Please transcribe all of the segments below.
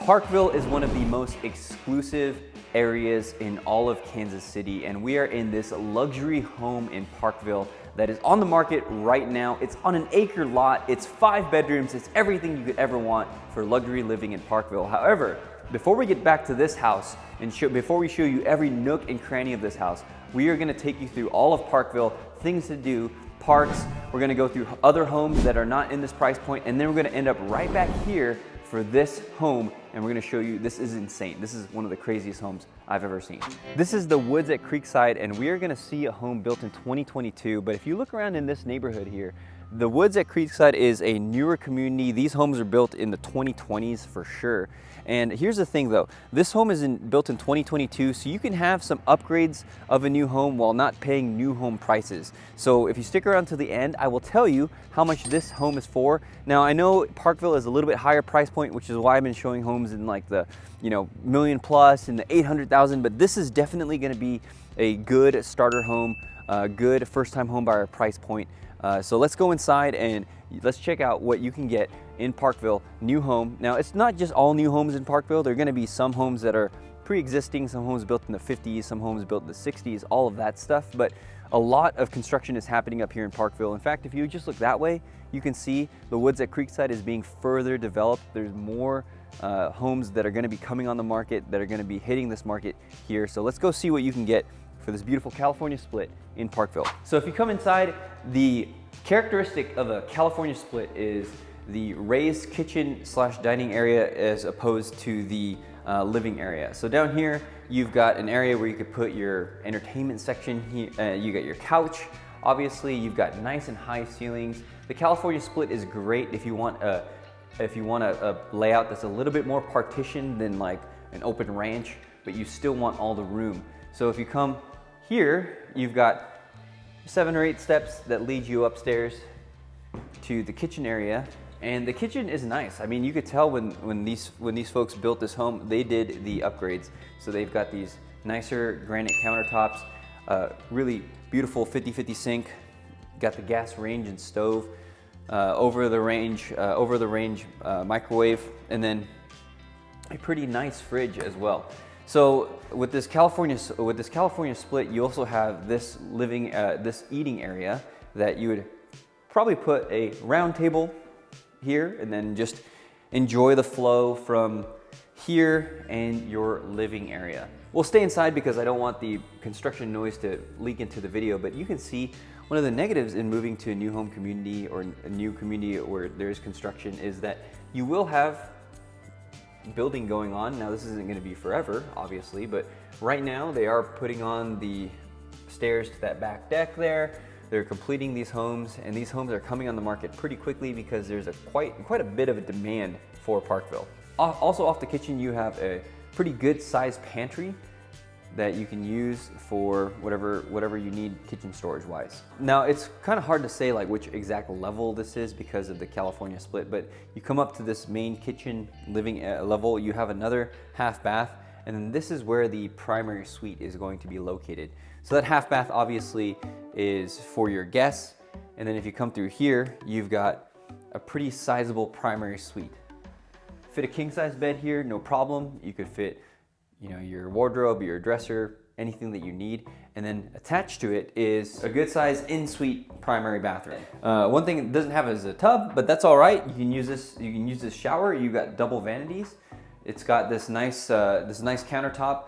Parkville is one of the most exclusive areas in all of Kansas City, and we are in this luxury home in Parkville that is on the market right now. It's on an acre lot, it's 5 bedrooms, it's everything you could ever want for luxury living in Parkville. However, before we get back to this house and before we show you every nook and cranny of this house, we are gonna take you through all of Parkville, things to do, parks. We're gonna go through other homes that are not in this price point, and then we're gonna end up right back here for this home, and we're gonna show you, this is insane. This is one of the craziest homes I've ever seen. This is the woods at Creekside, and we are gonna see a home built in 2022, but if you look around in this neighborhood here, the woods at Creekside is a newer community. These homes are built in the 2020s for sure. And here's the thing though, this home is built in 2022, so you can have some upgrades of a new home while not paying new home prices. So if you stick around to the end, I will tell you how much this home is for. Now I know Parkville is a little bit higher price point, which is why I've been showing homes in like the million plus and the 800,000, but this is definitely gonna be a good starter home, a good first time home buyer price point. So let's go inside and let's check out what you can get in Parkville, new home. Now it's not just all new homes in Parkville. There are gonna be some homes that are pre-existing, some homes built in the 50s, some homes built in the 60s, all of that stuff. But a lot of construction is happening up here in Parkville. In fact, if you just look that way, you can see the woods at Creekside is being further developed. There's more homes that are gonna be coming on the market, that are gonna be hitting this market here. So let's go see what you can get for this beautiful California split in Parkville. So if you come inside, the characteristic of a California split is the raised kitchen / dining area as opposed to the living area. So down here, you've got an area where you could put your entertainment section here. You got your couch. Obviously, you've got nice and high ceilings. The California split is great if you want a layout that's a little bit more partitioned than like an open ranch, but you still want all the room. So if you come here, you've got 7 or 8 steps that lead you upstairs to the kitchen area. And the kitchen is nice. I mean, you could tell when these folks built this home, they did the upgrades. So they've got these nicer granite countertops, really beautiful 50/50 sink, got the gas range and stove, over the range microwave, and then a pretty nice fridge as well. So with this California split, you also have this this eating area that you would probably put a round table here and then just enjoy the flow from here and your living area. We'll stay inside because I don't want the construction noise to leak into the video, but you can see one of the negatives in moving to a new home community or a new community where there's construction is that you will have building going on. Now this isn't going to be forever, obviously, but right now they are putting on the stairs to that back deck there. They're completing these homes, and these homes are coming on the market pretty quickly because there's quite a bit of a demand for Parkville. Also off the kitchen, you have a pretty good sized pantry that you can use for whatever you need kitchen storage wise. Now it's kind of hard to say like which exact level this is because of the California split, but you come up to this main kitchen living level, you have another half bath, and then this is where the primary suite is going to be located. So that half bath obviously is for your guests, and then if you come through here, you've got a pretty sizable primary suite. Fit a king size bed here, no problem. You could fit your wardrobe, your dresser, anything that you need. And then attached to it is a good size in-suite primary bathroom. One thing it doesn't have is a tub, but that's all right. You can use this shower. You've got double vanities. It's got this nice countertop,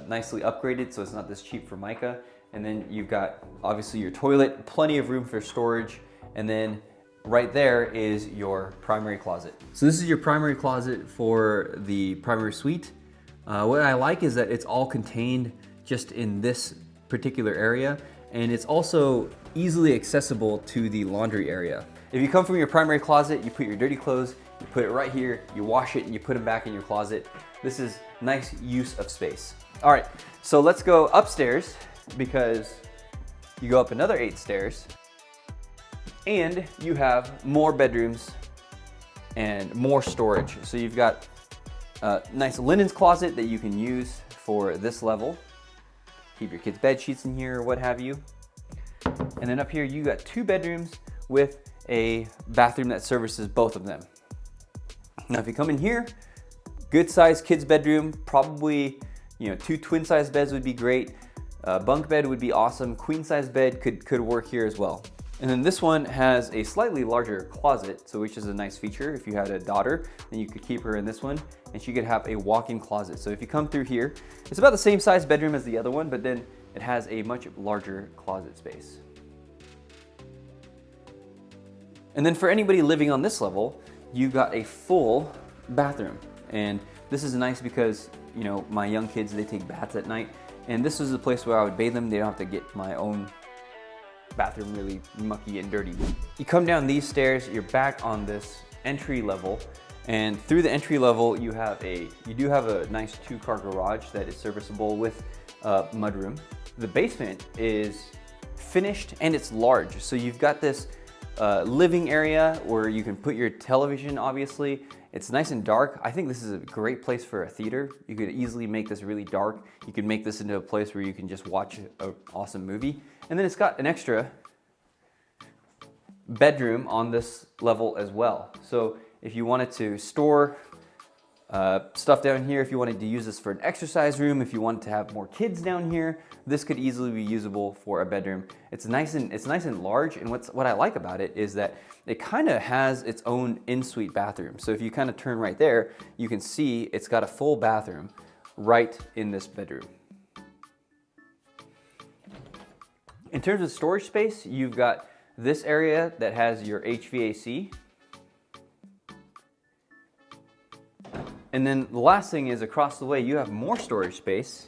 nicely upgraded, so it's not this cheap Formica. And then you've got obviously your toilet, plenty of room for storage, and then right there is your primary closet. So this is your primary closet for the primary suite. What I like is that it's all contained just in this particular area, and it's also easily accessible to the laundry area. If you come from your primary closet, you put your dirty clothes, you put it right here, you wash it, and you put them back in your closet. This is nice use of space. All right, so let's go upstairs because you go up another 8 stairs and you have more bedrooms and more storage. So you've got a nice linens closet that you can use for this level. Keep your kids' bed sheets in here or what have you. And then up here, you got 2 bedrooms with a bathroom that services both of them. Now, if you come in here, Good size kids bedroom, probably, you know, 2 twin size beds would be great. Bunk bed would be awesome. Queen size bed could work here as well. And then this one has a slightly larger closet, so which is a nice feature. If you had a daughter, then you could keep her in this one and she could have a walk-in closet. So if you come through here, it's about the same size bedroom as the other one, but then it has a much larger closet space. And then for anybody living on this level, you've got a full bathroom. And this is nice because, you know, my young kids, they take baths at night. And this is a place where I would bathe them. They don't have to get my own bathroom really mucky and dirty. You come down these stairs, you're back on this entry level. And through the entry level, you do have a nice 2-car garage that is serviceable with a mudroom. The basement is finished and it's large. So you've got this living area where you can put your television, obviously. It's nice and dark. I think this is a great place for a theater. You could easily make this really dark. You could make this into a place where you can just watch an awesome movie. And then it's got an extra bedroom on this level as well. So if you wanted to store stuff down here, if you wanted to use this for an exercise room, if you wanted to have more kids down here, this could easily be usable for a bedroom. It's nice and large, and what I like about it is that it kind of has its own in-suite bathroom. So if you kind of turn right there, you can see it's got a full bathroom right in this bedroom. In terms of storage space, you've got this area that has your HVAC. And then the last thing is across the way, you have more storage space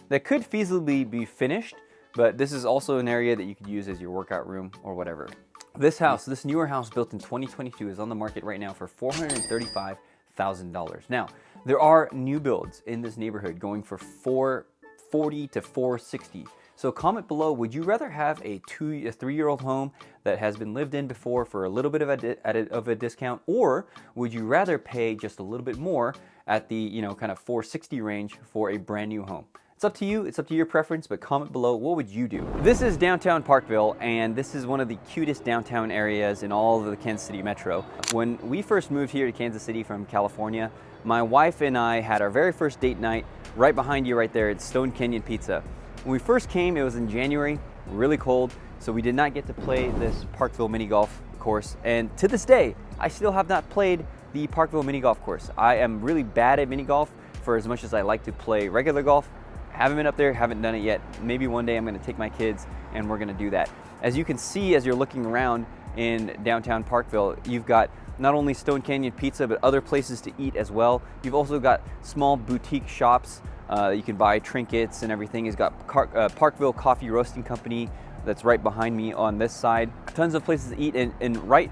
that could feasibly be finished, but this is also an area that you could use as your workout room or whatever. This house, this newer house built in 2022 is on the market right now for $435,000. Now, there are new builds in this neighborhood going for $440,000 to $460,000. So comment below, would you rather have a 3-year-old home that has been lived in before for a little bit of a discount, or would you rather pay just a little bit more at the, you know, kind of $460,000 range for a brand new home? It's up to you, it's up to your preference, but comment below, what would you do? This is downtown Parkville, and this is one of the cutest downtown areas in all of the Kansas City metro. When we first moved here to Kansas City from California, my wife and I had our very first date night right behind you right there at Stone Canyon Pizza. When we first came, it was in January, really cold, so we did not get to play this Parkville mini golf course. And to this day, I still have not played the Parkville mini golf course. I am really bad at mini golf for as much as I like to play regular golf. Haven't been up there, haven't done it yet. Maybe one day I'm gonna take my kids and we're gonna do that. As you can see, as you're looking around in downtown Parkville, you've got not only Stone Canyon Pizza, but other places to eat as well. You've also got small boutique shops. You can buy trinkets and everything. It's got Parkville Coffee Roasting Company that's right behind me on this side. Tons of places to eat, and right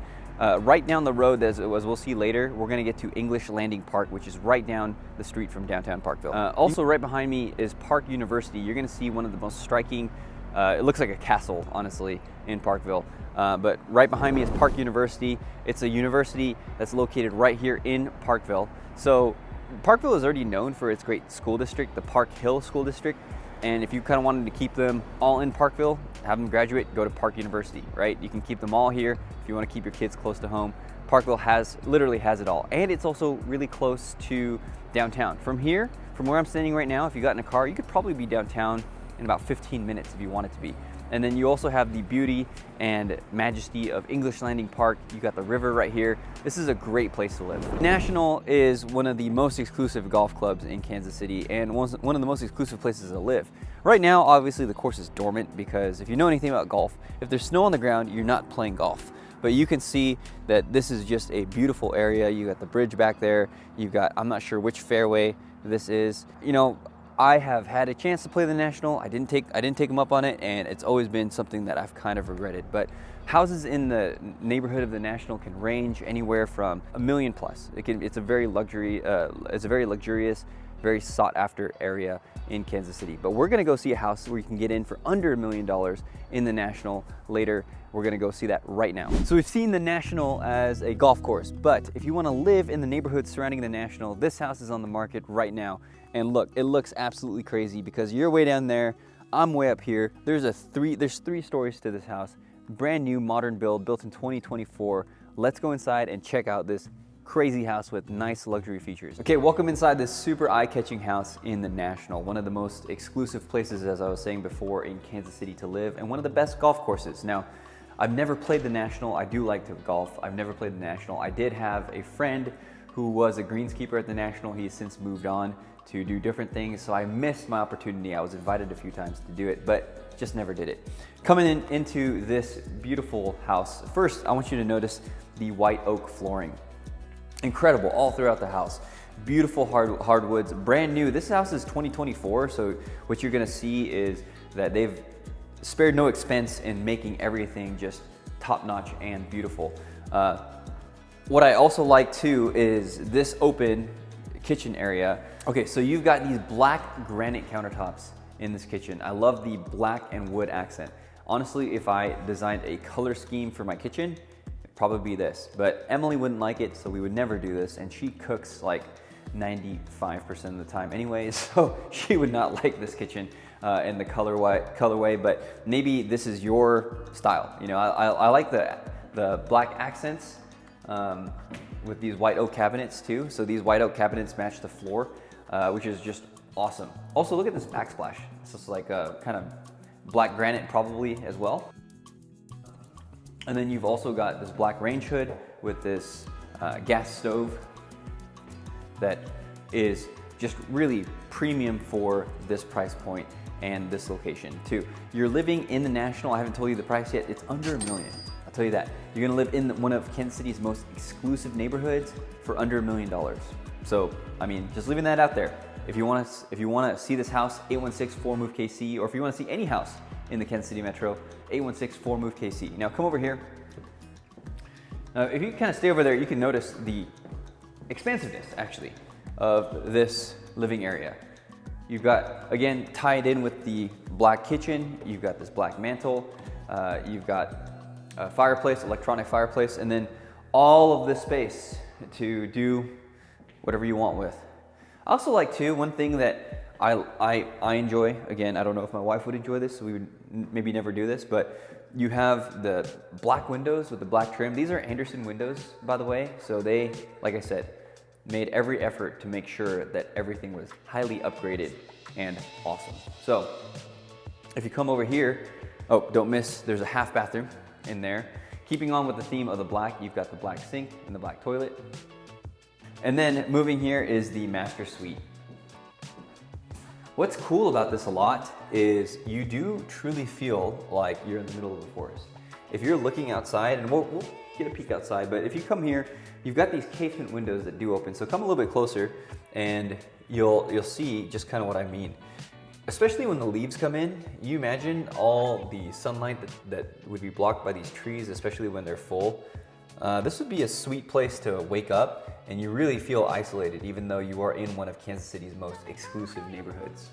down the road, as we'll see later, we're gonna get to English Landing Park, which is right down the street from downtown Parkville. Also right behind me is Park University. You're gonna see one of the most striking, it looks like a castle, honestly, in Parkville. But right behind me is Park University. It's a university that's located right here in Parkville. So Parkville is already known for its great school district, the Park Hill School District. And if you kind of wanted to keep them all in Parkville, have them graduate, go to Park University, right? You can keep them all here if you want to keep your kids close to home. Parkville literally has it all. And it's also really close to downtown. From here, from where I'm standing right now, if you got in a car, you could probably be downtown in about 15 minutes if you wanted to be. And then you also have the beauty and majesty of English Landing Park. You got the river right here. This is a great place to live. National is one of the most exclusive golf clubs in Kansas City and one of the most exclusive places to live. Right now, obviously the course is dormant because if you know anything about golf, if there's snow on the ground, you're not playing golf. But you can see that this is just a beautiful area. You got the bridge back there. You've got, I'm not sure which fairway this is. You know, I have had a chance to play the National. I didn't take them up on it, and it's always been something that I've kind of regretted. But houses in the neighborhood of the National can range anywhere from $1 million plus. It's a very luxurious, very sought after area in Kansas City. But we're gonna go see a house where you can get in for under $1 million in the National later. We're gonna go see that right now. So we've seen the National as a golf course, but if you wanna live in the neighborhood surrounding the National, this house is on the market right now. And look, it looks absolutely crazy because you're way down there, I'm way up here. There's 3 stories to this house. Brand new modern build, built in 2024. Let's go inside and check out this crazy house with nice luxury features. Okay, welcome inside this super eye-catching house in the National, one of the most exclusive places, as I was saying before, in Kansas City to live, and one of the best golf courses. Now, I've never played the National. I do like to golf. I've never played the National. I did have a friend who was a greenskeeper at the National. He has since moved on to do different things, so I missed my opportunity. I was invited a few times to do it, but just never did it. Coming into this beautiful house, first I want you to notice the white oak flooring. Incredible all throughout the house. Beautiful hardwoods, brand new. This house is 2024, so what you're gonna see is that they've spared no expense in making everything just top-notch and beautiful. What I also like too is this open kitchen area. Okay, so you've got these black granite countertops in this kitchen. I love the black and wood accent. Honestly, if I designed a color scheme for my kitchen, it'd probably be this, but Emily wouldn't like it, so we would never do this, and she cooks like 95% of the time anyways, so she would not like this kitchen in the colorway, but maybe this is your style. You know, I like the black accents with these white oak cabinets too. So these white oak cabinets match the floor, which is just awesome. Also, look at this backsplash. This is like a kind of black granite probably as well. And then you've also got this black range hood with this gas stove that is just really premium for this price point and this location too. You're living in the National. I haven't told you the price yet. It's under $1 million. I'll tell you that. You're gonna live in one of Kansas City's most exclusive neighborhoods for under $1 million. So, I mean, just leaving that out there. If you wanna see this house, 816-4MOVE-KC, or if you wanna see any house in the Kansas City Metro, 816-4MOVE-KC. Now come over here. If you kind of stay over there, you can notice the expansiveness, actually, of this living area. You've got, again, tied in with the black kitchen, you've got this black mantle, you've got a fireplace, electronic fireplace, and then all of this space to do whatever you want with. I also like too, one thing that I enjoy, again, I don't know if my wife would enjoy this, so we would maybe never do this, but you have the black windows with the black trim. These are Anderson windows, by the way, so they, like I said, made every effort to make sure that everything was highly upgraded and awesome. So if you come over here, oh, don't miss, there's a half bathroom in there. Keeping on with the theme of the black, you've got the black sink and the black toilet. And then moving here is the master suite. What's cool about this a lot is you do truly feel like you're in the middle of the forest. If you're looking outside, and we'll get a peek outside, but if you come here, you've got these casement windows that do open. So come a little bit closer and you'll see just kind of what I mean. Especially when the leaves come in, you imagine all the sunlight that would be blocked by these trees, especially when they're full. This would be a sweet place to wake up and you really feel isolated, even though you are in one of Kansas City's most exclusive neighborhoods.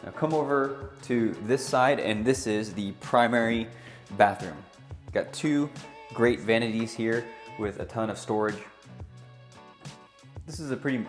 Now come over to this side, and this is the primary bathroom. Got two great vanities here with a ton of storage. This is a pretty,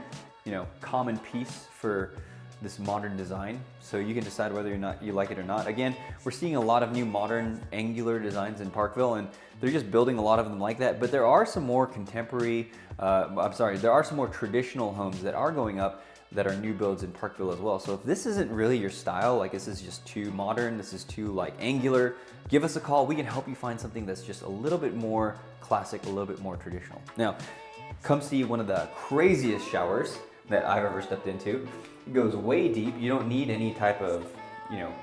common piece for this modern design, so you can decide whether or not you like it or not. Again, we're seeing a lot of new modern angular designs in Parkville, and they're just building a lot of them like that, but there are some more contemporary, there are some more traditional homes that are going up that are new builds in Parkville as well. So if this isn't really your style, like this is just too modern, this is too like angular, give us a call. We can help you find something that's just a little bit more classic, a little bit more traditional. Now, come see one of the craziest showers that I've ever stepped into. It goes way deep. You don't need any type of,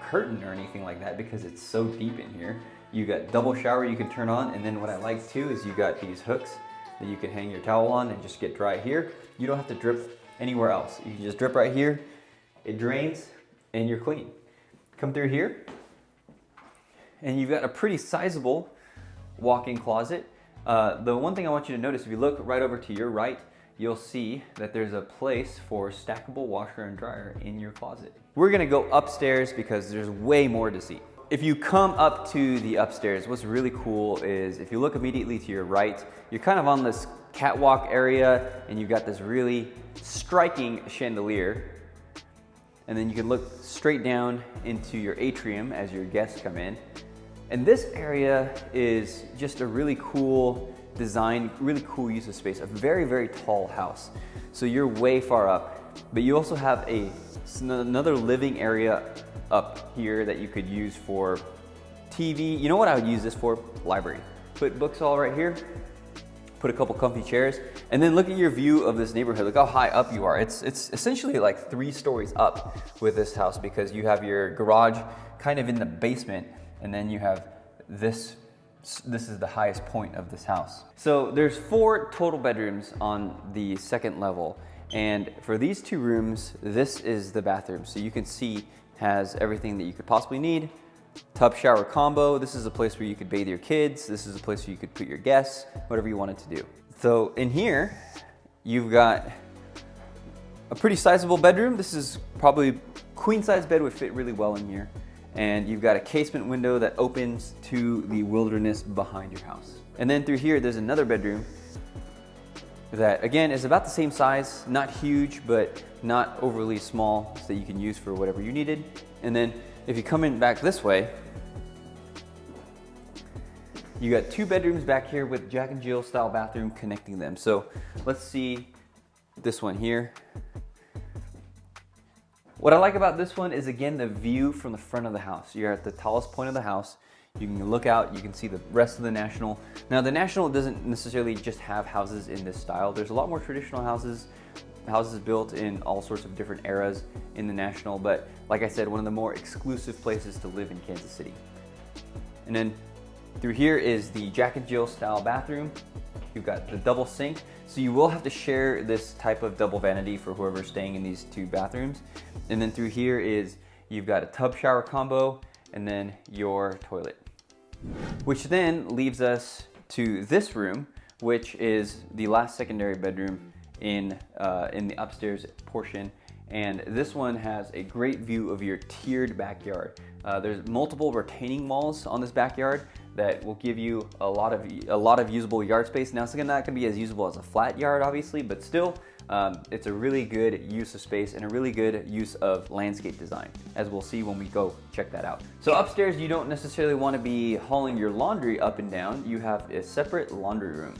curtain or anything like that because it's so deep in here. You got double shower you can turn on, and then what I like too is you got these hooks that you can hang your towel on and just get dry here. You don't have to drip anywhere else. You can just drip right here, it drains, and you're clean. Come through here, and you've got a pretty sizable walk-in closet. The one thing I want you to notice, if you look right over to your right, you'll see that there's a place for stackable washer and dryer in your closet. We're gonna go upstairs because there's way more to see. If you come up to the upstairs, what's really cool is if you look immediately to your right, you're kind of on this catwalk area and you've got this really striking chandelier. And then you can look straight down into your atrium as your guests come in. And this area is just a really cool design, really cool use of space, a very, very tall house. So you're way far up, but you also have another living area up here that you could use for TV. You know what I would use this for? Library. Put books all right here, put a couple comfy chairs, and then look at your view of this neighborhood. Look how high up you are. It's essentially like 3 stories up with this house, because you have your garage kind of in the basement, and then you have this is the highest point of this house. So there's 4 total bedrooms on the 2nd level, and for these 2 rooms, this is the bathroom. So you can see has everything that you could possibly need. Tub shower combo. This is a place where you could bathe your kids. This is a place where you could put your guests, whatever you wanted to do. So in here, you've got a pretty sizable bedroom. This is probably queen size bed would fit really well in here. And you've got a casement window that opens to the wilderness behind your house. And then through here, there's another bedroom that again is about the same size, not huge, but not overly small, so that you can use for whatever you needed. And then if you come in back this way, you got 2 bedrooms back here with Jack and Jill style bathroom connecting them. So let's see this one here. What I like about this one is, again, the view from the front of the house. You're at the tallest point of the house. You can look out, you can see the rest of the National. Now the National doesn't necessarily just have houses in this style. There's a lot more traditional houses built in all sorts of different eras in the National, but like I said, one of the more exclusive places to live in Kansas City. And then through here is the Jack and Jill style bathroom. You've got the double sink, so you will have to share this type of double vanity for whoever's staying in these 2 bathrooms. And then through here is, you've got a tub shower combo and then your toilet. Which then leaves us to this room, which is the last secondary bedroom in the upstairs portion. And this one has a great view of your tiered backyard. There's multiple retaining walls on this backyard that will give you a lot of usable yard space. Now it's not going to be as usable as a flat yard, obviously, but still, it's a really good use of space and a really good use of landscape design, as we'll see when we go check that out. So upstairs, you don't necessarily want to be hauling your laundry up and down. You have a separate laundry room.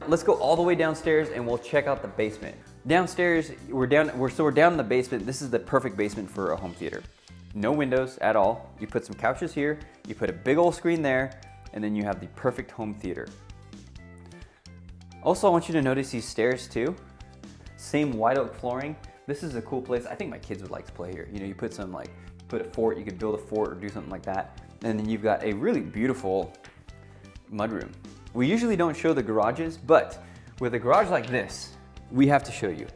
Let's go all the way downstairs and we'll check out the basement. Downstairs, we're down in the basement. This is the perfect basement for a home theater. No windows at all. You put some couches here, you put a big old screen there, and then you have the perfect home theater. Also, I want you to notice these stairs too. Same white oak flooring. This is a cool place. I think my kids would like to play here. You know, you put some put a fort, you could build a fort or do something like that. And then you've got a really beautiful mudroom. We usually don't show the garages, but with a garage like this, we have to show you.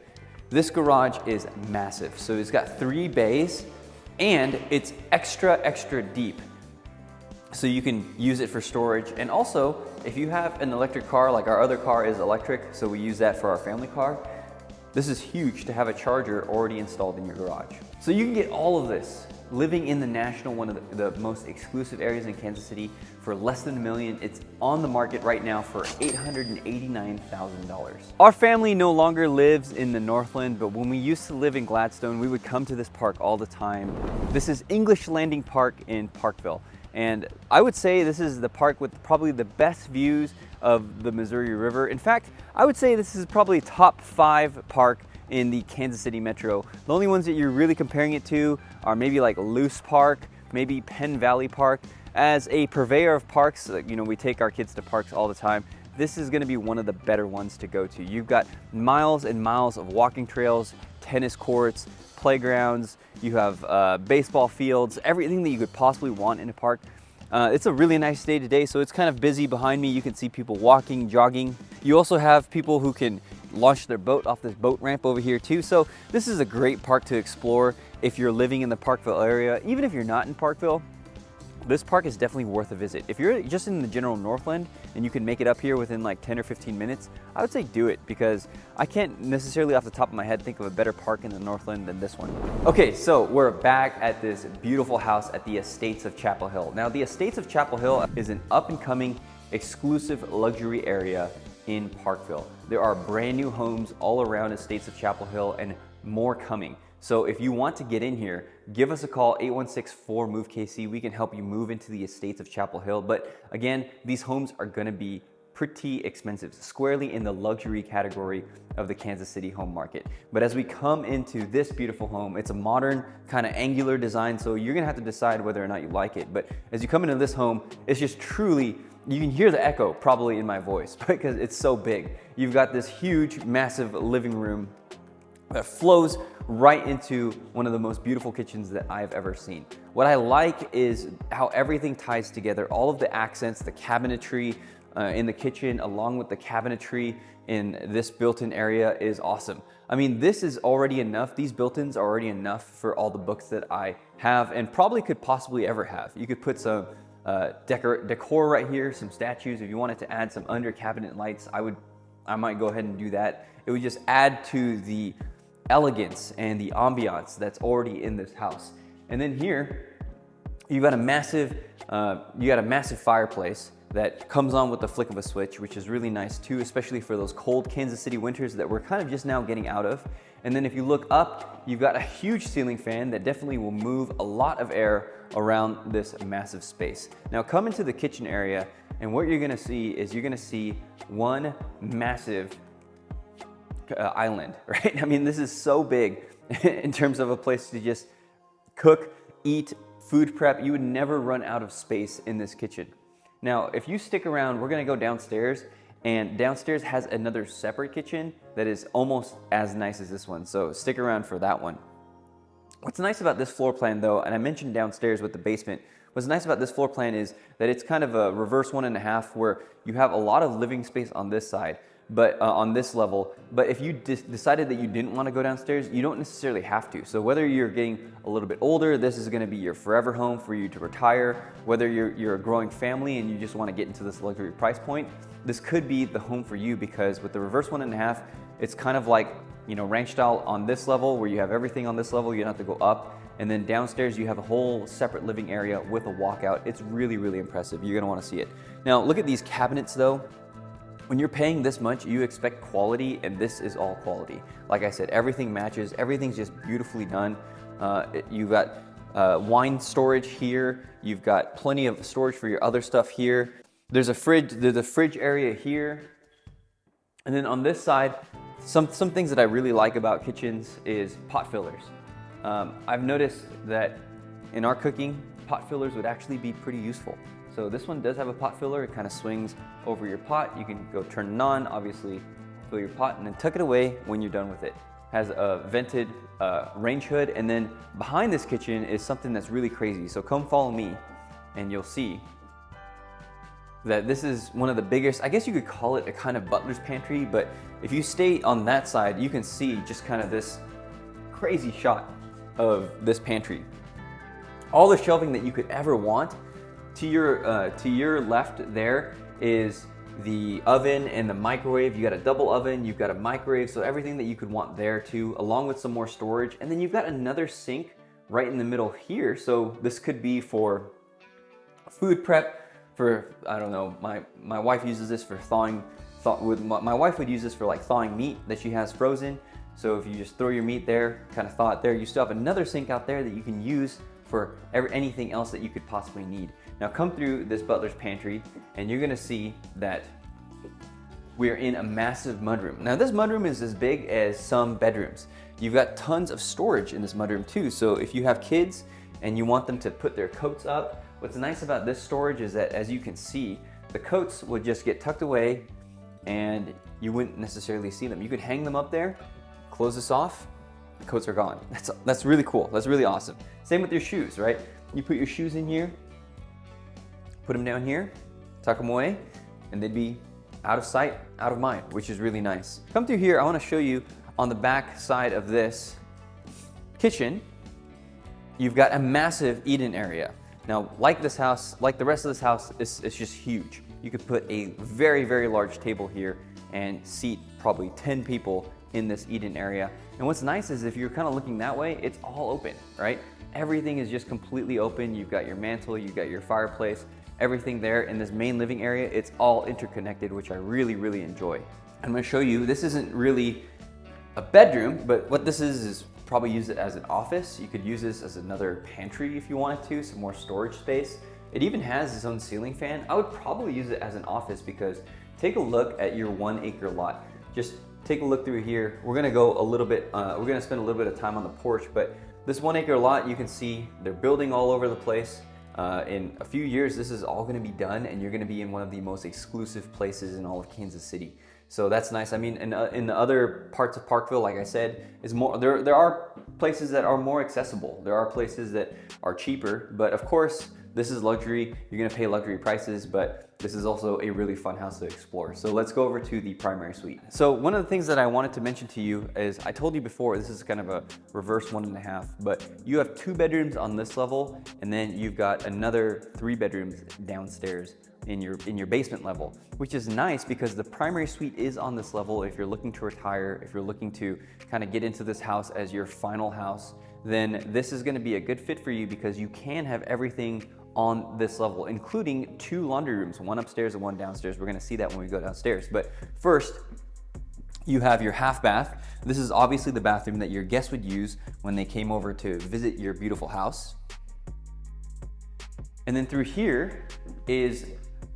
This garage is massive. So it's got 3 bays and it's extra deep. So you can use it for storage. And also, if you have an electric car, like our other car is electric, so we use that for our family car, this is huge to have a charger already installed in your garage. So you can get all of this living in the National, one of the most exclusive areas in Kansas City, for less than $1 million. It's on the market right now for $889,000. Our family no longer lives in the Northland, but when we used to live in Gladstone, we would come to this park all the time. This is English Landing Park in Parkville. And I would say this is the park with probably the best views of the Missouri River. In fact, I would say this is probably top 5 park in the Kansas City metro. The only ones that you're really comparing it to are maybe like Luce Park, maybe Penn Valley Park. As a purveyor of parks, you know, we take our kids to parks all the time. This is gonna be one of the better ones to go to. You've got miles and miles of walking trails, tennis courts, playgrounds, you have baseball fields, everything that you could possibly want in a park. It's a really nice day today, so it's kind of busy behind me. You can see people walking, jogging. You also have people who can launch their boat off this boat ramp over here too. So this is a great park to explore if you're living in the Parkville area. Even if you're not in Parkville, this park is definitely worth a visit. If you're just in the general Northland and you can make it up here within like 10 or 15 minutes, I would say do it, because I can't necessarily off the top of my head think of a better park in the Northland than this one. Okay, so we're back at this beautiful house at the Estates of Chapel Hill. Now, the Estates of Chapel Hill is an up and coming exclusive luxury area in Parkville. There are brand new homes all around Estates of Chapel Hill and more coming. So if you want to get in here, give us a call, 816-4-MOVE-KC. We can help you move into the Estates of Chapel Hill. But again, these homes are gonna be pretty expensive, squarely in the luxury category of the Kansas City home market. But as we come into this beautiful home, it's a modern kind of angular design, so you're gonna have to decide whether or not you like it. But as you come into this home, it's just truly, you can hear the echo probably in my voice because it's so big. You've got this huge, massive living room that flows right into one of the most beautiful kitchens that I've ever seen. What I like is how everything ties together. All of the accents, the cabinetry in the kitchen, along with the cabinetry in this built-in area is awesome. I mean, this is already enough. These built-ins are already enough for all the books that I have and probably could possibly ever have. You could put some decor right here, some statues. If you wanted to add some under cabinet lights, I might go ahead and do that. It would just add to the elegance and the ambiance that's already in this house. And then here, you got a massive fireplace that comes on with the flick of a switch, which is really nice too, especially for those cold Kansas City winters that we're kind of just now getting out of. And then if you look up, you've got a huge ceiling fan that definitely will move a lot of air around this massive space. Now come into the kitchen area, and what you're gonna see is you're gonna see one massive island, right? I mean, this is so big in terms of a place to just cook, eat, food prep. You would never run out of space in this kitchen. Now, if you stick around, we're gonna go downstairs, and downstairs has another separate kitchen that is almost as nice as this one. So stick around for that one. What's nice about this floor plan though, and I mentioned downstairs with the basement, what's nice about this floor plan is that it's kind of a reverse 1.5 where you have a lot of living space on this side, but on this level. But if you decided that you didn't want to go downstairs, you don't necessarily have to. So whether you're getting a little bit older, this is going to be your forever home for you to retire. Whether you're a growing family and you just want to get into this luxury price point, this could be the home for you, because with the reverse 1.5, it's kind of like, you know, ranch style on this level where you have everything on this level, you don't have to go up. And then downstairs you have a whole separate living area with a walkout. It's really, really impressive. You're gonna wanna see it. Now look at these cabinets though. When you're paying this much, you expect quality, and this is all quality. Like I said, everything matches, everything's just beautifully done. You've got wine storage here. You've got plenty of storage for your other stuff here. There's a fridge area here. And then on this side, some things that I really like about kitchens is pot fillers. I've noticed that in our cooking, pot fillers would actually be pretty useful. So this one does have a pot filler. It kind of swings over your pot. You can go turn it on, obviously fill your pot, and then tuck it away when you're done with it. Has a vented range hood, and then behind this kitchen is something that's really crazy. So come follow me and you'll see that this is one of the biggest, I guess you could call it a kind of butler's pantry, but if you stay on that side, you can see just kind of this crazy shot of this pantry. All the shelving that you could ever want. To your left there is the oven and the microwave. You got a double oven, you've got a microwave, so everything that you could want there too, along with some more storage. And then you've got another sink right in the middle here. So this could be for food prep, for, I don't know, my wife uses this for my wife would use this for like thawing meat that she has frozen. So if you just throw your meat there, kind of thaw it there, you still have another sink out there that you can use for anything else that you could possibly need. Now come through this butler's pantry and you're gonna see that we're in a massive mudroom. Now this mudroom is as big as some bedrooms. You've got tons of storage in this mudroom too. So if you have kids and you want them to put their coats up, what's nice about this storage is that, as you can see, the coats would just get tucked away and you wouldn't necessarily see them. You could hang them up there, close this off, the coats are gone. That's really cool. That's really awesome. Same with your shoes, right? You put your shoes in here, put them down here, tuck them away, and they'd be out of sight, out of mind, which is really nice. Come through here, I wanna show you on the back side of this kitchen, you've got a massive eat-in area. Now, like this house, like the rest of this house, it's just huge. You could put a very, very large table here and seat probably 10 people in this eat-in area. And what's nice is if you're kind of looking that way, it's all open, right? Everything is just completely open. You've got your mantle, you've got your fireplace, everything there in this main living area. It's all interconnected, which I really, really enjoy. I'm gonna show you, this isn't really a bedroom, but what this is probably use it as an office. You could use this as another pantry if you wanted to, some more storage space. It even has its own ceiling fan. I would probably use it as an office because take a look at your 1 acre lot. Just take a look through here. We're gonna go a little bit, we're gonna spend a little bit of time on the porch, but this 1 acre lot, you can see they're building all over the place. In a few years, this is all gonna be done and you're gonna be in one of the most exclusive places in all of Kansas City. So that's nice. I mean, in the other parts of Parkville, like I said, is more, there are places that are more accessible. There are places that are cheaper, but of course, this is luxury. You're gonna pay luxury prices, but this is also a really fun house to explore. So let's go over to the primary suite. So one of the things that I wanted to mention to you is, I told you before, this is kind of a reverse 1.5, but you have 2 bedrooms on this level, and then you've got another 3 bedrooms downstairs in your basement level, which is nice because the primary suite is on this level. If you're looking to retire, if you're looking to kind of get into this house as your final house, then this is gonna be a good fit for you because you can have everything on this level, including 2 laundry rooms, 1 upstairs and 1 downstairs. We're gonna see that when we go downstairs. But first, you have your half bath. This is obviously the bathroom that your guests would use when they came over to visit your beautiful house. And then through here is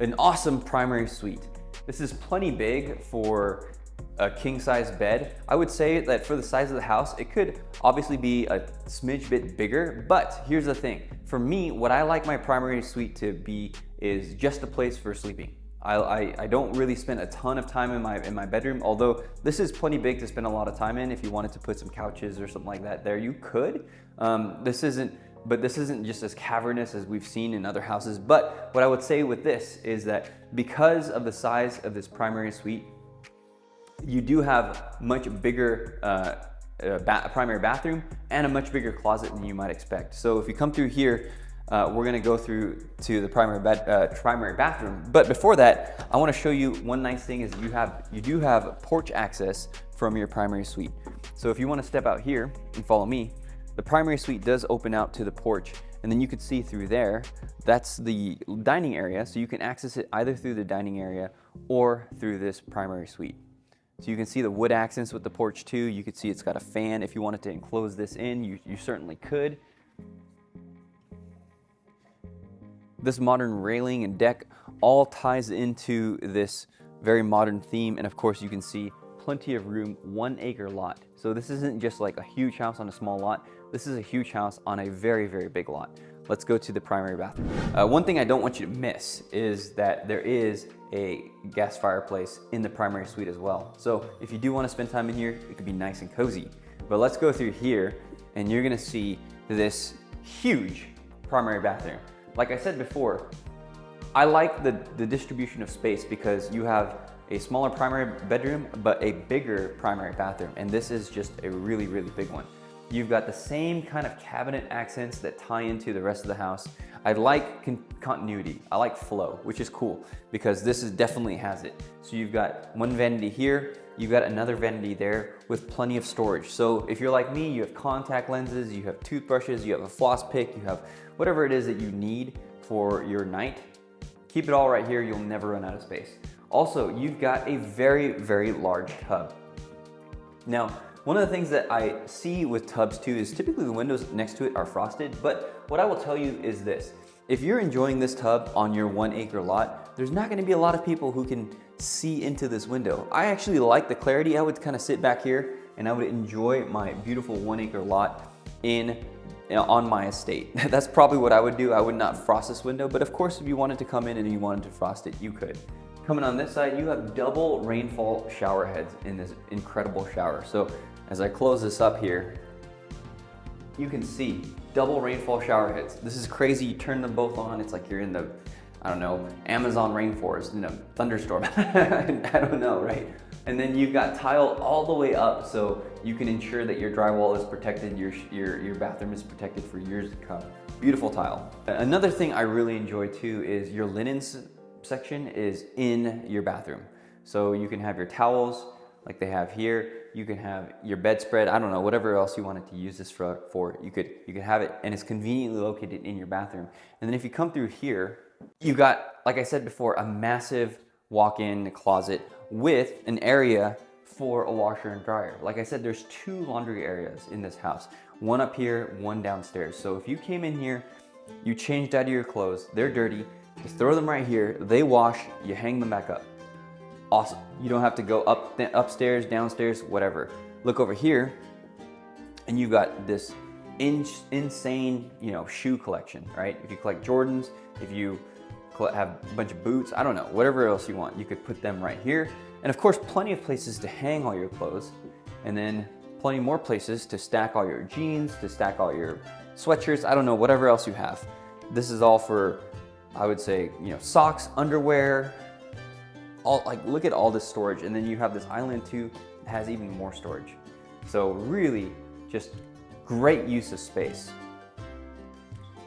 an awesome primary suite. This is plenty big for a king size bed. I would say that for the size of the house, it could obviously be a smidge bit bigger, but here's the thing. For me, what I like my primary suite to be is just a place for sleeping. I don't really spend a ton of time in my bedroom, although this is plenty big to spend a lot of time in. If you wanted to put some couches or something like that there, you could. This isn't just as cavernous as we've seen in other houses. But what I would say with this is that because of the size of this primary suite, you do have much bigger primary bathroom and a much bigger closet than you might expect. So if you come through here, we're gonna go through to the primary bathroom. But before that, I wanna show you one nice thing is you do have porch access from your primary suite. So if you wanna step out here and follow me, the primary suite does open out to the porch, and then you could see through there, that's the dining area. So you can access it either through the dining area or through this primary suite. So you can see the wood accents with the porch too. You could see it's got a fan. If you wanted to enclose this in, you certainly could. This modern railing and deck all ties into this very modern theme. And of course you can see plenty of room, 1 acre lot. So this isn't just like a huge house on a small lot. This is a huge house on a very, very big lot. Let's go to the primary bathroom. One thing I don't want you to miss is that there is a gas fireplace in the primary suite as well. So if you do want to spend time in here, it could be nice and cozy. But let's go through here and you're gonna see this huge primary bathroom. Like I said before, I like the distribution of space because you have a smaller primary bedroom, but a bigger primary bathroom. And this is just a really, really big one. You've got the same kind of cabinet accents that tie into the rest of the house. I like continuity. I like flow, which is cool because this definitely has it. So you've got 1 vanity here, you've got another vanity there with plenty of storage. So if you're like me, you have contact lenses, you have toothbrushes, you have a floss pick, you have whatever it is that you need for your night. Keep it all right here, you'll never run out of space. Also, you've got a very, very large tub. Now, one of the things that I see with tubs too is typically the windows next to it are frosted, but what I will tell you is this. If you're enjoying this tub on your 1 acre lot, there's not gonna be a lot of people who can see into this window. I actually like the clarity. I would kind of sit back here and I would enjoy my beautiful 1 acre lot on my estate. That's probably what I would do. I would not frost this window, but of course if you wanted to come in and you wanted to frost it, you could. Coming on this side, you have double rainfall shower heads in this incredible shower. So as I close this up here, you can see double rainfall shower heads. This is crazy. You turn them both on. It's like you're in the, I don't know, Amazon rainforest in a thunderstorm. I don't know, right? And then you've got tile all the way up so you can ensure that your drywall is protected, your bathroom is protected for years to come. Beautiful tile. Another thing I really enjoy too is your linens section is in your bathroom. So you can have your towels like they have here. You can have your bedspread. I don't know, whatever else you wanted to use this for, you could have it, and it's conveniently located in your bathroom. And then if you come through here, you've got, like I said before, a massive walk-in closet with an area for a washer and dryer. Like I said, there's 2 laundry areas in this house. One up here, one downstairs. So if you came in here, you changed out of your clothes, they're dirty, just throw them right here, they wash, you hang them back up. Awesome. You don't have to go upstairs, downstairs, whatever. Look over here, and you've got this insane, shoe collection, right? If you collect Jordans, if you have a bunch of boots, I don't know, whatever else you want, you could put them right here. And of course, plenty of places to hang all your clothes, and then plenty more places to stack all your jeans, to stack all your sweatshirts, I don't know, whatever else you have. This is all for, I would say, socks, underwear, look at all this storage. And then you have this island too, that has even more storage. So really just great use of space.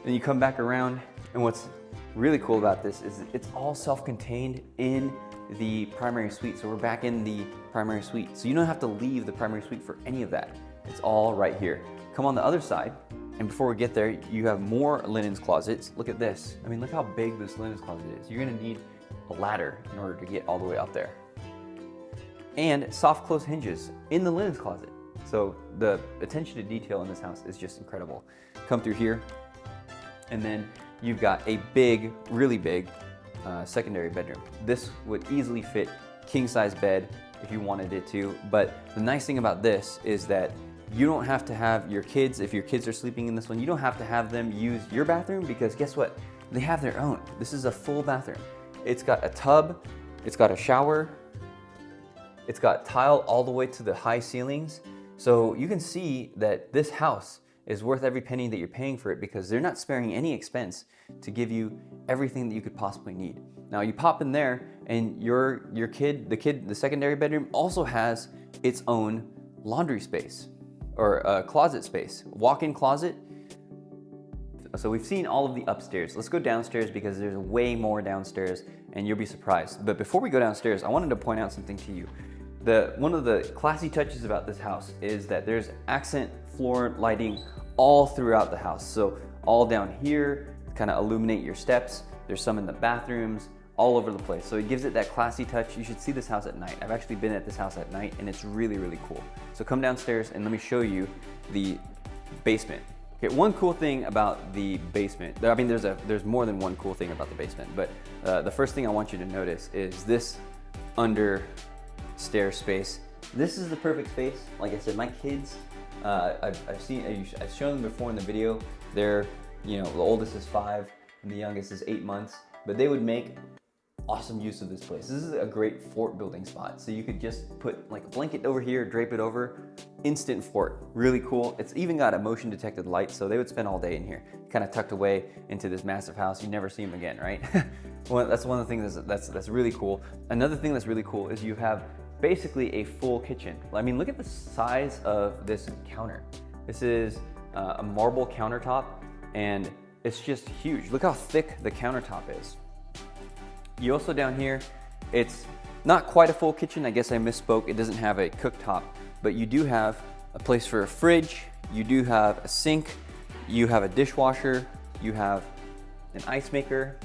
Then you come back around, and what's really cool about this is it's all self-contained in the primary suite. So we're back in the primary suite. So you don't have to leave the primary suite for any of that. It's all right here. Come on the other side, and before we get there, you have more linens closets. Look at this. I mean, look how big this linens closet is. You're gonna need a ladder in order to get all the way up there. And soft close hinges in the linens closet. So the attention to detail in this house is just incredible. Come through here, and then you've got a big, really big secondary bedroom. This would easily fit king size bed if you wanted it to, but the nice thing about this is that you don't have to have your kids, if your kids are sleeping in this one, you don't have to have them use your bathroom, because guess what? They have their own. This is a full bathroom. It's got a tub, it's got a shower, it's got tile all the way to the high ceilings. So you can see that this house is worth every penny that you're paying for it, because they're not sparing any expense to give you everything that you could possibly need. Now you pop in there, and the secondary bedroom also has its own laundry space, or a closet space, walk-in closet. So we've seen all of the upstairs. Let's go downstairs, because there's way more downstairs and you'll be surprised. But before we go downstairs, I wanted to point out something to you. One of the classy touches about this house is that there's accent floor lighting all throughout the house. So all down here, kind of illuminate your steps. There's some in the bathrooms, all over the place. So it gives it that classy touch. You should see this house at night. I've actually been at this house at night, and it's really, really cool. So come downstairs and let me show you the basement. Okay, one cool thing about the basement, I mean, there's more than one cool thing about the basement, but the first thing I want you to notice is this under stair space. This is the perfect space. Like I said, my kids, I've shown them before in the video. They're, the oldest is 5 and the youngest is 8 months, but they would make awesome use of this place. This is a great fort building spot. So you could just put like a blanket over here, drape it over, instant fort, really cool. It's even got a motion detected light, so they would spend all day in here, kind of tucked away into this massive house. You never see them again, right? Well, that's one of the things that's really cool. Another thing that's really cool is you have basically a full kitchen. I mean, look at the size of this counter. This is a marble countertop, and it's just huge. Look how thick the countertop is. You also down here, it's not quite a full kitchen. I guess I misspoke. It doesn't have a cooktop, but you do have a place for a fridge. You do have a sink. You have a dishwasher. You have an ice maker.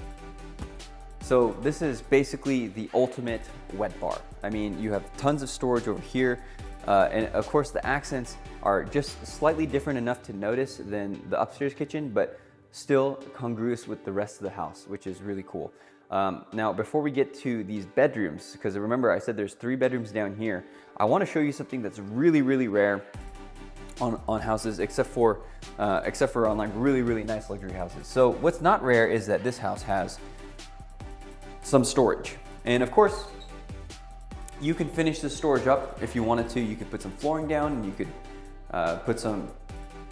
So this is basically the ultimate wet bar. I mean, you have tons of storage over here. And of course the accents are just slightly different enough to notice than the upstairs kitchen, but still congruous with the rest of the house, which is really cool. Now, before we get to these bedrooms, because remember I said there's 3 bedrooms down here, I want to show you something that's really, really rare on houses, except for on like really, really nice luxury houses. So what's not rare is that this house has some storage. And of course, you can finish this storage up if you wanted to. You could put some flooring down, and you could put some,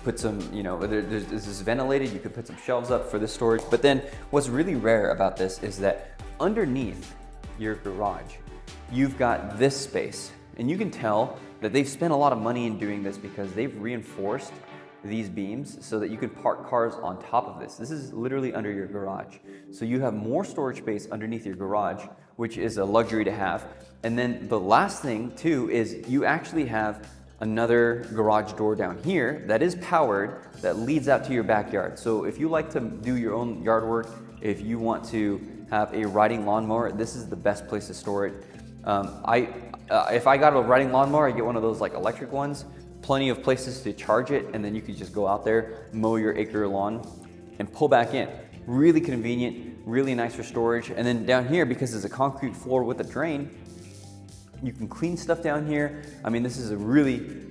this is ventilated. You could put some shelves up for this storage. But then what's really rare about this is that underneath your garage, you've got this space. And you can tell that they've spent a lot of money in doing this, because they've reinforced these beams so that you can park cars on top of this. This is literally under your garage. So you have more storage space underneath your garage, which is a luxury to have. And then the last thing too is you actually have another garage door down here that is powered, that leads out to your backyard. So if you like to do your own yard work, if you want to have a riding lawnmower, this is the best place to store it. If I got a riding lawnmower, I get one of those like electric ones. Plenty of places to charge it, and then you could just go out there, mow your acre lawn, and pull back in. Really convenient, really nice for storage. And then down here, because it's a concrete floor with a drain, You can clean stuff down here. I mean, this is a really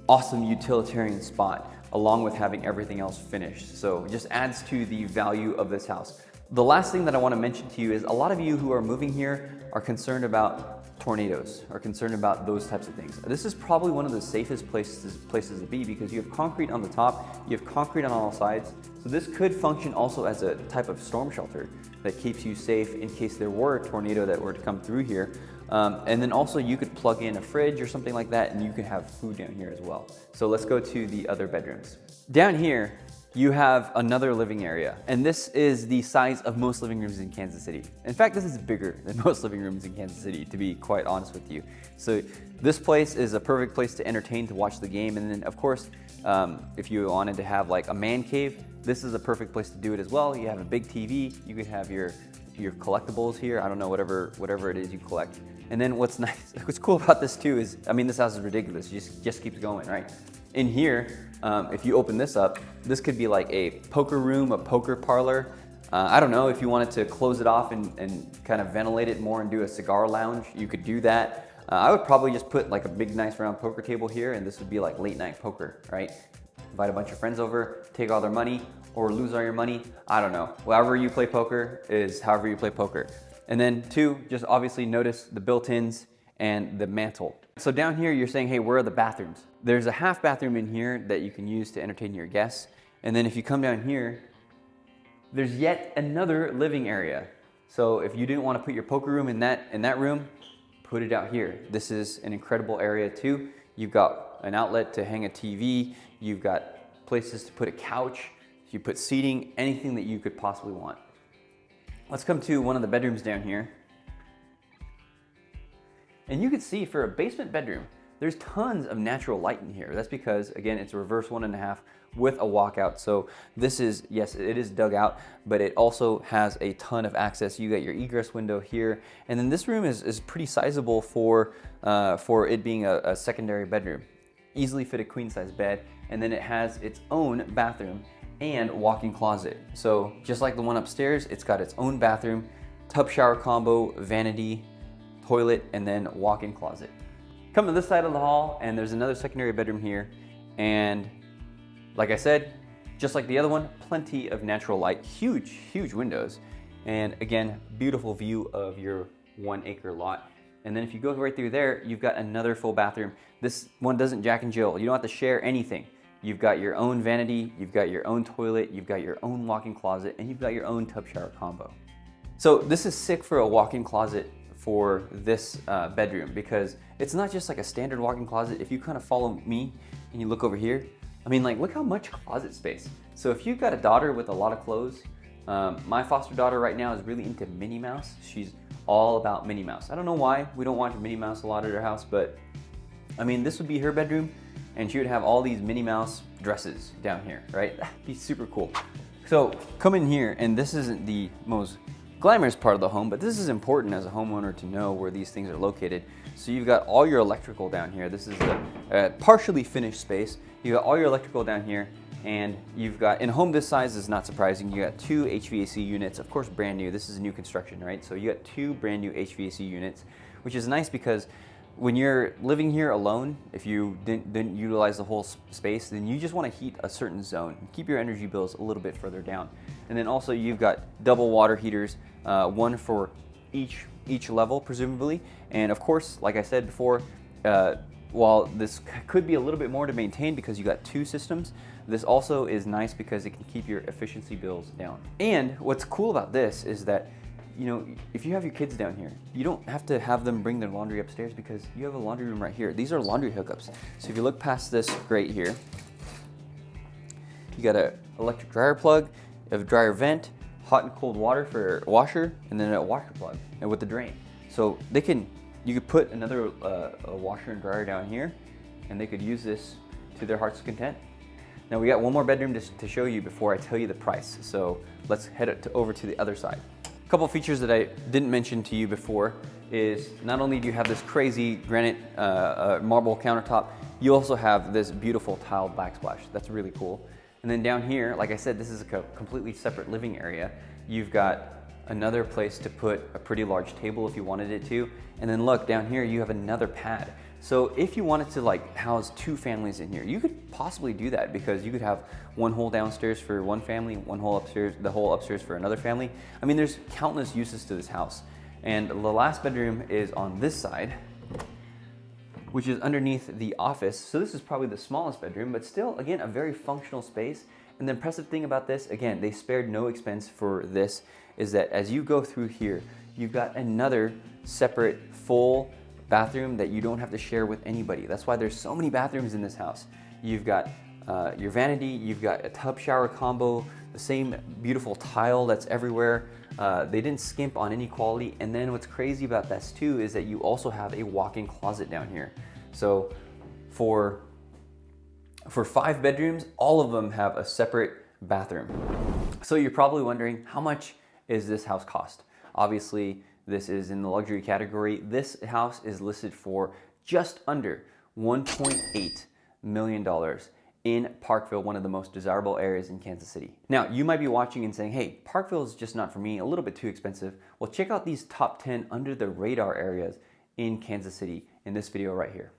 awesome utilitarian spot, along with having everything else finished. So it just adds to the value of this house. The last thing that I want to mention to you is a lot of you who are moving here are concerned about tornadoes, are concerned about those types of things. This is probably one of the safest places to be, because you have concrete on the top, you have concrete on all sides. So this could function also as a type of storm shelter that keeps you safe in case there were a tornado that were to come through here. And then also you could plug in a fridge or something like that, and you could have food down here as well. So let's go to the other bedrooms. Down here, you have another living area, and this is the size of most living rooms in Kansas City. In fact, this is bigger than most living rooms in Kansas City, to be quite honest with you. So this place is a perfect place to entertain, to watch the game. And then of course, if you wanted to have like a man cave, this is a perfect place to do it as well. You have a big TV, you could have your collectibles here. I don't know, whatever it is you collect. And then what's cool about this too is, I mean, this house is ridiculous. It just keeps going, right? In here, if you open this up, this could be like a poker room, a poker parlor. I don't know, if you wanted to close it off and kind of ventilate it more and do a cigar lounge, you could do that. I would probably just put like a big nice round poker table here, and this would be like late night poker, right? Invite a bunch of friends over, take all their money, or lose all your money. I don't know. However you play poker is however you play poker. And then two, just obviously notice the built-ins and the mantle. So down here, you're saying, hey, where are the bathrooms? There's a half bathroom in here that you can use to entertain your guests. And then if you come down here, there's yet another living area. So if you didn't want to put your poker room in that room, put it out here. This is an incredible area too. You've got an outlet to hang a TV. You've got places to put a couch. You put seating, anything that you could possibly want. Let's come to one of the bedrooms down here. And you can see for a basement bedroom, there's tons of natural light in here. That's because, again, it's a reverse 1.5 with a walkout. So this is, yes, it is dug out, but it also has a ton of access. You got your egress window here. And then this room is pretty sizable for it being a secondary bedroom. Easily fit a queen size bed. And then it has its own bathroom and walk-in closet. So just like the one upstairs, it's got its own bathroom, tub shower combo, vanity, toilet, and then walk-in closet. Come to this side of the hall, and there's another secondary bedroom here. And like I said, just like the other one, plenty of natural light, huge windows. And again, beautiful view of your 1 acre lot. And then if you go right through there, you've got another full bathroom. This one doesn't Jack and Jill. You don't have to share anything. You've got your own vanity, you've got your own toilet, you've got your own walk-in closet, and you've got your own tub shower combo. So this is sick for a walk-in closet for this bedroom, because it's not just like a standard walk-in closet. If you kind of follow me and you look over here, I mean, like, look how much closet space. So if you've got a daughter with a lot of clothes, my foster daughter right now is really into Minnie Mouse. She's all about Minnie Mouse. I don't know why we don't watch Minnie Mouse a lot at her house, but I mean, this would be her bedroom, and she would have all these Minnie Mouse dresses down here, right? That'd be super cool. So come in here, and this isn't the most glamorous part of the home, but this is important as a homeowner to know where these things are located. So you've got all your electrical down here. This is the partially finished space. You got all your electrical down here, and you've got, in a home this size is not surprising, you got 2 HVAC units, of course brand new. This is new construction, right? So you got 2 brand new HVAC units, which is nice because when you're living here alone, if you didn't utilize the whole space, then you just want to heat a certain zone. Keep your energy bills a little bit further down. And then also you've got double water heaters, one for each level, presumably. And of course, like I said before, while this could be a little bit more to maintain because you got 2 systems, this also is nice because it can keep your efficiency bills down. And what's cool about this is that, you know, if you have your kids down here, you don't have to have them bring their laundry upstairs because you have a laundry room right here. These are laundry hookups. So if you look past this grate here, you got an electric dryer plug, you have a dryer vent, hot and cold water for washer, and then a washer plug and with the drain. So you could put another a washer and dryer down here, and they could use this to their heart's content. Now we got one more bedroom to show you before I tell you the price. So let's head over to the other side. A couple features that I didn't mention to you before is not only do you have this crazy granite marble countertop, you also have this beautiful tiled backsplash. That's really cool. And then down here, like I said, this is a completely separate living area. You've got another place to put a pretty large table if you wanted it to. And then look, down here you have another pad. So if you wanted to like house 2 families in here, you could possibly do that, because you could have one whole downstairs for one family, one whole upstairs, the whole upstairs for another family. I mean, there's countless uses to this house. And the last bedroom is on this side, which is underneath the office. So this is probably the smallest bedroom, but still, again, a very functional space. And the impressive thing about this, again, they spared no expense for this, is that as you go through here, you've got another separate full bathroom that you don't have to share with anybody. That's why there's so many bathrooms in this house. You've got your vanity, you've got a tub shower combo, the same beautiful tile that's everywhere. They didn't skimp on any quality. And then what's crazy about this too is that you also have a walk-in closet down here. So for 5 bedrooms, all of them have a separate bathroom. So you're probably wondering, how much is this house cost? Obviously, this is in the luxury category. This house is listed for just under $1.8 million in Parkville, one of the most desirable areas in Kansas City. Now, you might be watching and saying, hey, Parkville is just not for me, a little bit too expensive. Well, check out these top 10 under the radar areas in Kansas City in this video right here.